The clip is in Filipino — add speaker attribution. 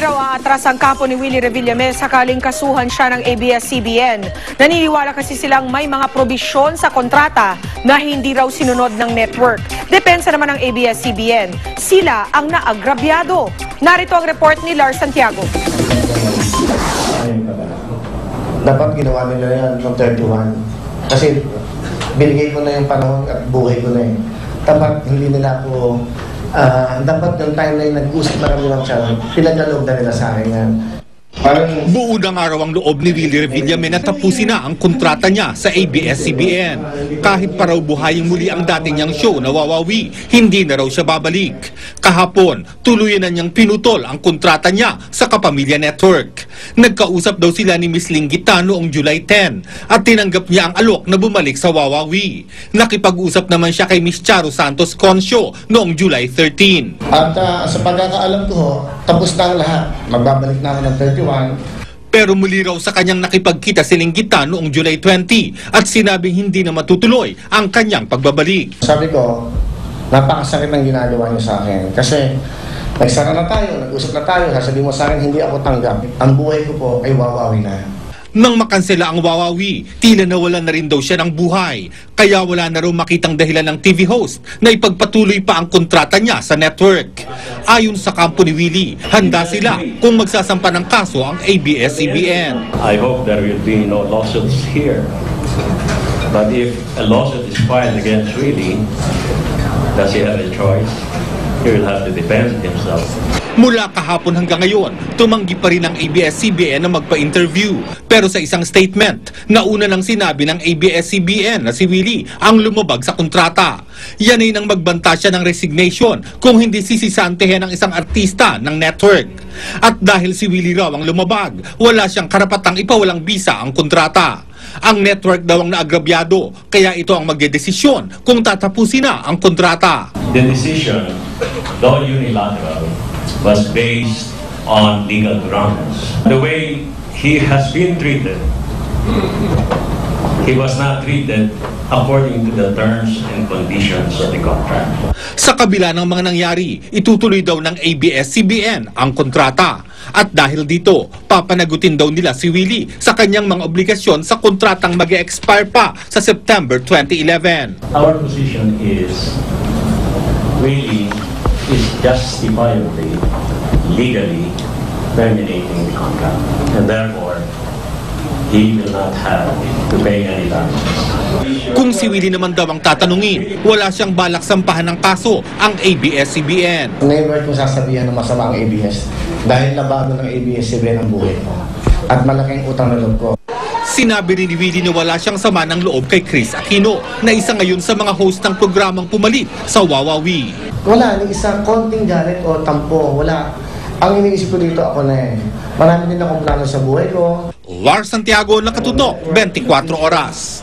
Speaker 1: raw aatras ang kampo ni Willie Revillame sakaling kasuhan siya ng ABS-CBN. Naniniwala kasi silang may mga probisyon sa kontrata na hindi raw sinunod ng network. Depensa naman ng ABS-CBN, sila ang naagrabyado. Narito ang report ni Lars Santiago.
Speaker 2: Dapat ginawa nila yan noong 31. Kasi binigay ko na yung panahon at buhay ko na eh. Dapat hindi nila ako, dapat yung time na yung nag-usap na kami ng channel, pinaglaloob na nila sa akin yan.
Speaker 3: Buo ng araw ang loob ni Willie Revillame na tapusin na ang kontrata niya sa ABS-CBN. Kahit pa raw buhayin muli ang dating niyang show na Wawawi, hindi na raw siya babalik. Kahapon, tuluyan na niyang pinutol ang kontrata niya sa Kapamilya Network. Nagkausap daw sila ni Miss Linggita noong July 10 at tinanggap niya ang alok na bumalik sa Wawawi. Nakipag-usap naman siya kay Miss Charo Santos Concio noong July 13.
Speaker 2: At sa pagkakaalam ko, tapos na ang lahat. Magbabalik na ako ng 31.
Speaker 3: Pero muli raw sa kanyang nakipagkita si Linggita noong July 20 at sinabing hindi na matutuloy ang kanyang pagbabalik.
Speaker 2: Sabi ko, napakasakit ng ginagawa niyo sa akin. Kasi nagsara na tayo, nag-usap na tayo, sasabihin mo sa akin, hindi ako tanggap. Ang buhay ko po ay Wawawi na.
Speaker 3: Nang makansela ang Wawawi, tila nawalan na rin daw siya ng buhay. Kaya wala na raw makitang dahilan ng TV host na ipagpatuloy pa ang kontrata niya sa network. Ayon sa kampo ni Willie, handa sila kung magsasampa ng kaso ang ABS-CBN.
Speaker 4: I hope there will be no lawsuits here. But if a lawsuit is filed against Willie, does he have a choice? He will have to defend himself.
Speaker 3: Mula kahapon hanggang ngayon, tumanggi pa rin ang ABS-CBN na magpa-interview. Pero sa isang statement, nauna nang sinabi ng ABS-CBN na si Willie ang lumabag sa kontrata. Yan ay nang magbanta siya ng resignation kung hindi sisisantehin ng isang artista ng network. At dahil si Willie raw ang lumabag, wala siyang karapatang ipawalang bisa ang kontrata. Ang network daw ang naagrabyado, kaya ito ang magdedesisyon kung tatapusin na ang kontrata.
Speaker 4: The decision, though unilateral, was based on legal grounds. The way he has been treated, he was not treated according to the terms and conditions of the contract.
Speaker 3: Sa kabila ng mga nangyari, itutuloy daw ng ABS-CBN ang kontrata. At dahil dito, papanagutin daw nila si Willie sa kanyang mga obligasyon sa kontratang mag-expire pa sa September 2011.
Speaker 4: Our position is Willie is justifiably, legally terminating the contract, and therefore he will not have to pay any damages.
Speaker 3: Kung si Willie naman daw ang tatanungin, wala siyang balak sampahan ng kaso ang ABS-CBN.
Speaker 2: Never ko sasabihan ng masama ang ABS dahil nabago ng ABS-CBN ang buhay ko at malaking utang na loob ko.
Speaker 3: Sinabi rin ni Willie na wala siyang sama ng loob kay Chris Aquino na isa ngayon sa mga host ng programang pumalit sa Wawawi.
Speaker 2: Wala, ni isang konting galit o tampo, wala. Ang iniisip ko dito ako na marami din akong plano sa buhay ko.
Speaker 3: Lars Santiago, Nakatutok, 24 Oras.